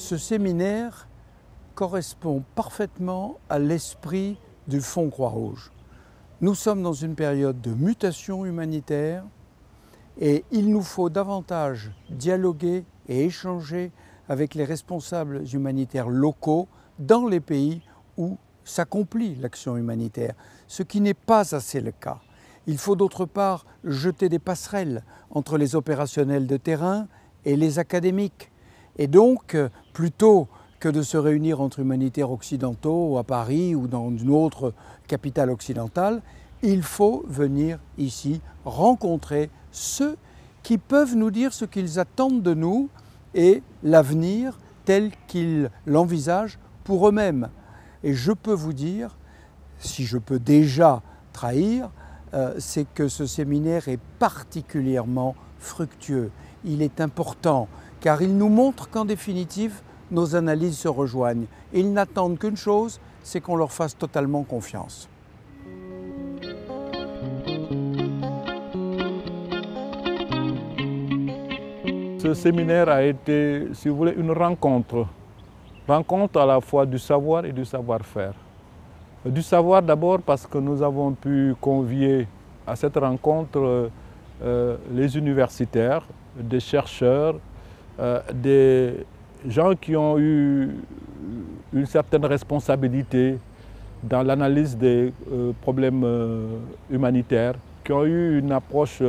Ce séminaire correspond parfaitement à l'esprit du Fonds Croix-Rouge. Nous sommes dans une période de mutation humanitaire et il nous faut davantage dialoguer et échanger avec les responsables humanitaires locaux dans les pays où s'accomplit l'action humanitaire, ce qui n'est pas assez le cas. Il faut d'autre part jeter des passerelles entre les opérationnels de terrain et les académiques. Et donc, plutôt que de se réunir entre humanitaires occidentaux à Paris ou dans une autre capitale occidentale, il faut venir ici rencontrer ceux qui peuvent nous dire ce qu'ils attendent de nous et l'avenir tel qu'ils l'envisagent pour eux-mêmes. Et je peux vous dire, si je peux déjà trahir, c'est que ce séminaire est particulièrement fructueux. Il est important car il nous montre qu'en définitive, nos analyses se rejoignent. Ils n'attendent qu'une chose, c'est qu'on leur fasse totalement confiance. Ce séminaire a été, si vous voulez, une rencontre à la fois du savoir et du savoir-faire. Du savoir d'abord parce que nous avons pu convier à cette rencontre les universitaires, des chercheurs, des gens qui ont eu une certaine responsabilité dans l'analyse des problèmes humanitaires, qui ont eu une approche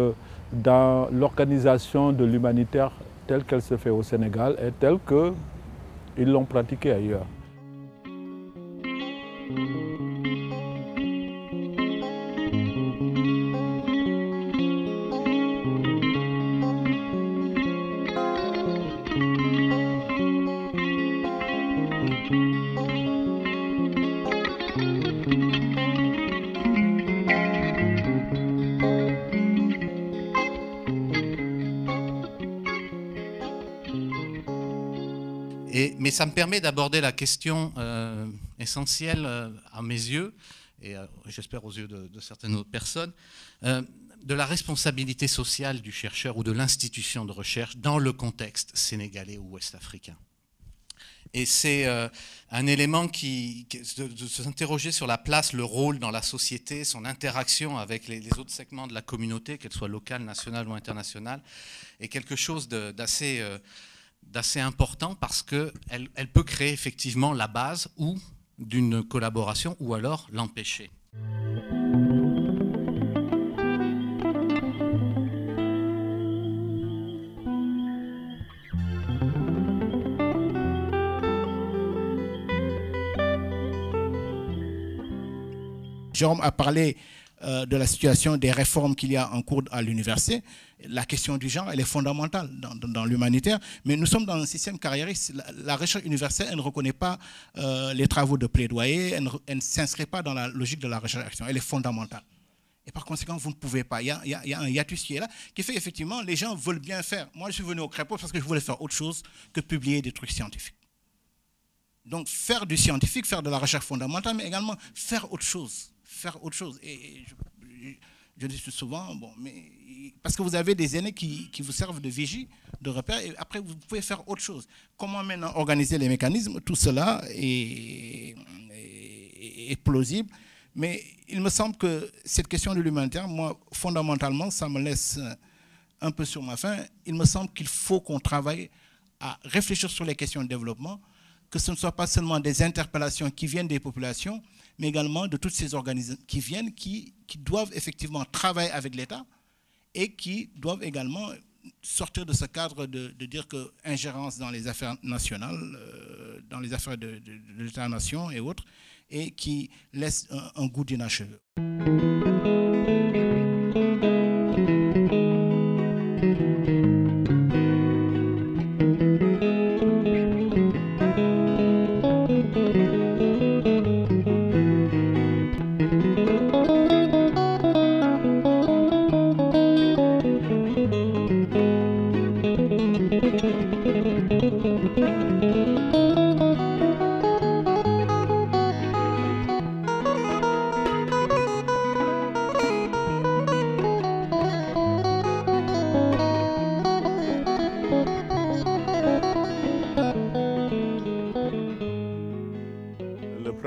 dans l'organisation de l'humanitaire telle qu'elle se fait au Sénégal et telle qu'ils l'ont pratiquée ailleurs. Mais ça me permet d'aborder la question essentielle à mes yeux, et j'espère aux yeux de certaines autres personnes, de la responsabilité sociale du chercheur ou de l'institution de recherche dans le contexte sénégalais ou ouest-africain. Et c'est un élément de s'interroger sur la place, le rôle dans la société, son interaction avec les autres segments de la communauté, qu'elle soit locale, nationale ou internationale, est quelque chose d'assez important parce qu'elle peut créer effectivement la base ou d'une collaboration ou alors l'empêcher. Jérôme a parlé de la situation des réformes qu'il y a en cours à l'université. La question du genre, elle est fondamentale dans l'humanitaire, mais nous sommes dans un système carriériste. La recherche universitaire, elle ne reconnaît pas les travaux de plaidoyer, elle ne s'inscrit pas dans la logique de la recherche-action, elle est fondamentale. Et par conséquent, vous ne pouvez pas. Il y a un hiatus qui est là, qui fait effectivement, les gens veulent bien faire. Moi, je suis venu au Crépo parce que je voulais faire autre chose que publier des trucs scientifiques. Donc, faire du scientifique, faire de la recherche fondamentale, mais également faire autre chose. Et je dis souvent, bon, mais parce que vous avez des aînés qui vous servent de vigie, de repère, et après vous pouvez faire autre chose. Comment maintenant organiser les mécanismes? Tout cela est plausible, mais il me semble que cette question de l'humanitaire, moi, fondamentalement, ça me laisse un peu sur ma faim. Il me semble qu'il faut qu'on travaille à réfléchir sur les questions de développement, que ce ne soit pas seulement des interpellations qui viennent des populations, mais également de toutes ces organisations qui viennent, qui doivent effectivement travailler avec l'État et qui doivent également sortir de ce cadre de dire que ingérence dans les affaires nationales, dans les affaires de l'État-nation et autres, et qui laissent un goût d'inachevé.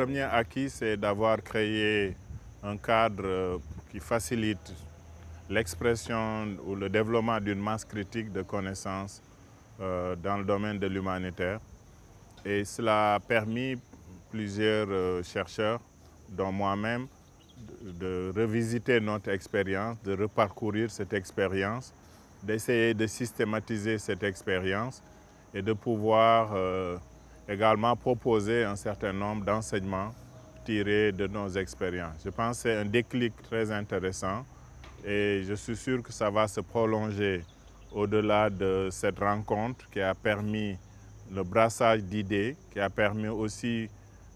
premier acquis, c'est d'avoir créé un cadre qui facilite l'expression ou le développement d'une masse critique de connaissances dans le domaine de l'humanitaire. Et cela a permis plusieurs chercheurs, dont moi-même, de revisiter notre expérience, de reparcourir cette expérience, d'essayer de systématiser cette expérience et de pouvoir également proposer un certain nombre d'enseignements tirés de nos expériences. Je pense que c'est un déclic très intéressant et je suis sûr que ça va se prolonger au-delà de cette rencontre qui a permis le brassage d'idées, qui a permis aussi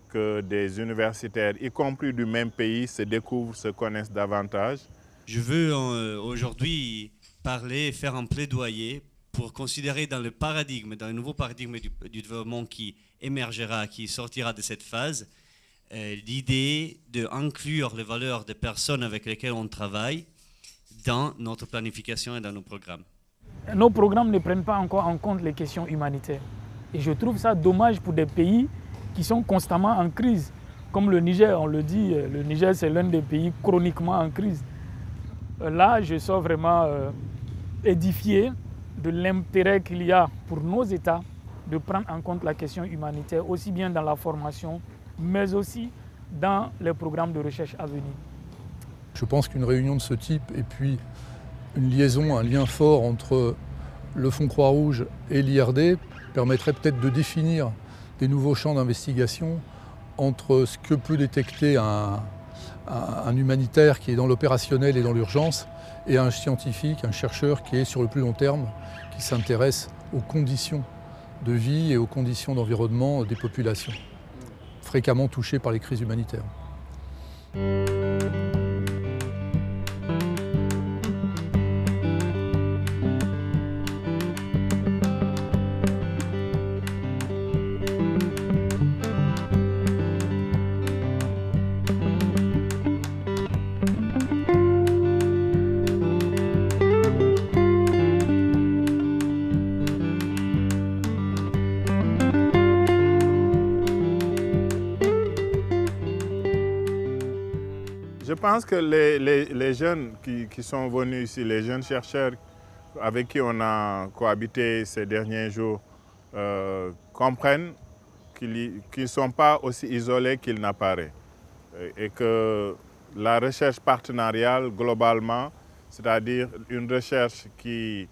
que des universitaires, y compris du même pays, se découvrent, se connaissent davantage. Je veux aujourd'hui parler, faire un plaidoyer pour considérer dans le nouveau paradigme du développement qui émergera, qui sortira de cette phase, l'idée d'inclure les valeurs des personnes avec lesquelles on travaille dans notre planification et dans nos programmes. Nos programmes ne prennent pas encore en compte les questions humanitaires. Et je trouve ça dommage pour des pays qui sont constamment en crise. Comme le Niger, on le dit, le Niger c'est l'un des pays chroniquement en crise. Là, je sors vraiment édifié de l'intérêt qu'il y a pour nos États de prendre en compte la question humanitaire, aussi bien dans la formation, mais aussi dans les programmes de recherche à venir. Je pense qu'une réunion de ce type et puis une liaison, un lien fort entre le Fonds Croix-Rouge et l'IRD permettrait peut-être de définir des nouveaux champs d'investigation entre ce que peut détecter un humanitaire qui est dans l'opérationnel et dans l'urgence et un scientifique, un chercheur qui est sur le plus long terme, qui s'intéresse aux conditions de vie et aux conditions d'environnement des populations fréquemment touchées par les crises humanitaires. Je pense que les jeunes qui sont venus ici, les jeunes chercheurs avec qui on a cohabité ces derniers jours, comprennent qu'ils ne sont pas aussi isolés qu'il n'apparaît. Et que la recherche partenariale, globalement, c'est-à-dire une recherche qui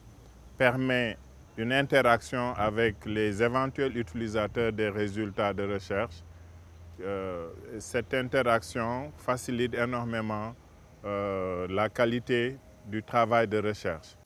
permet une interaction avec les éventuels utilisateurs des résultats de recherche, cette interaction facilite énormément la qualité du travail de recherche.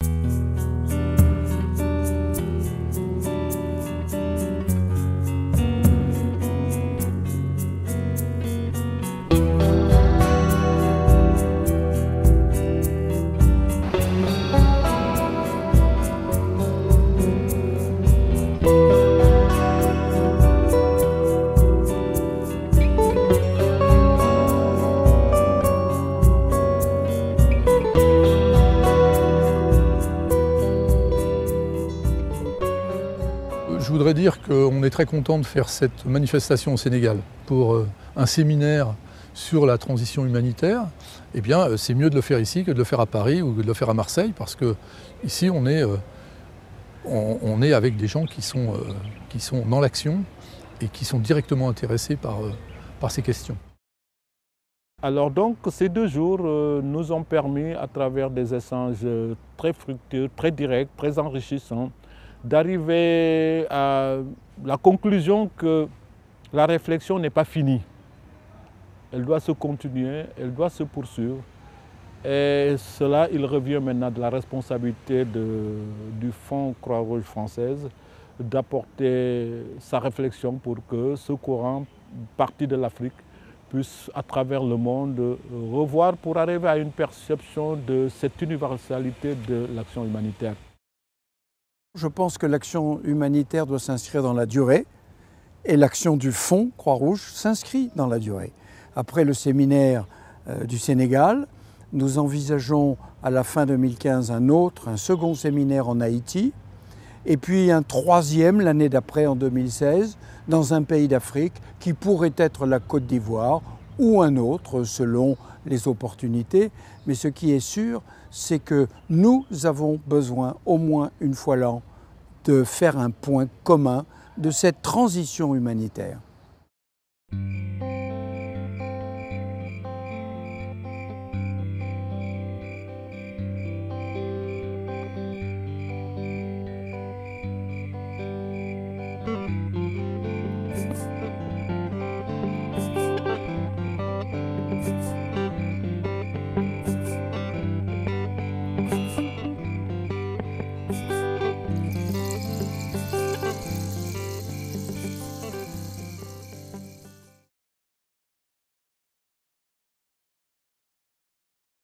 Je voudrais dire qu'on est très content de faire cette manifestation au Sénégal pour un séminaire sur la transition humanitaire. Eh bien, c'est mieux de le faire ici que de le faire à Paris ou de le faire à Marseille parce que ici, on est avec des gens qui sont dans l'action et qui sont directement intéressés par ces questions. Alors donc, ces 2 jours nous ont permis, à travers des échanges très fructueux, très directs, très enrichissants, d'arriver à la conclusion que la réflexion n'est pas finie. Elle doit se continuer, elle doit se poursuivre. Et cela, il revient maintenant de la responsabilité du Fonds Croix-Rouge française d'apporter sa réflexion pour que ce courant, parti de l'Afrique, puisse, à travers le monde, revoir pour arriver à une perception de cette universalité de l'action humanitaire. Je pense que l'action humanitaire doit s'inscrire dans la durée et l'action du Fonds Croix-Rouge s'inscrit dans la durée. Après le séminaire du Sénégal, nous envisageons à la fin 2015 un second séminaire en Haïti et puis un troisième l'année d'après, en 2016, dans un pays d'Afrique qui pourrait être la Côte d'Ivoire ou un autre selon les opportunités. Mais ce qui est sûr, c'est que nous avons besoin au moins une fois l'an de faire un point commun de cette transition humanitaire.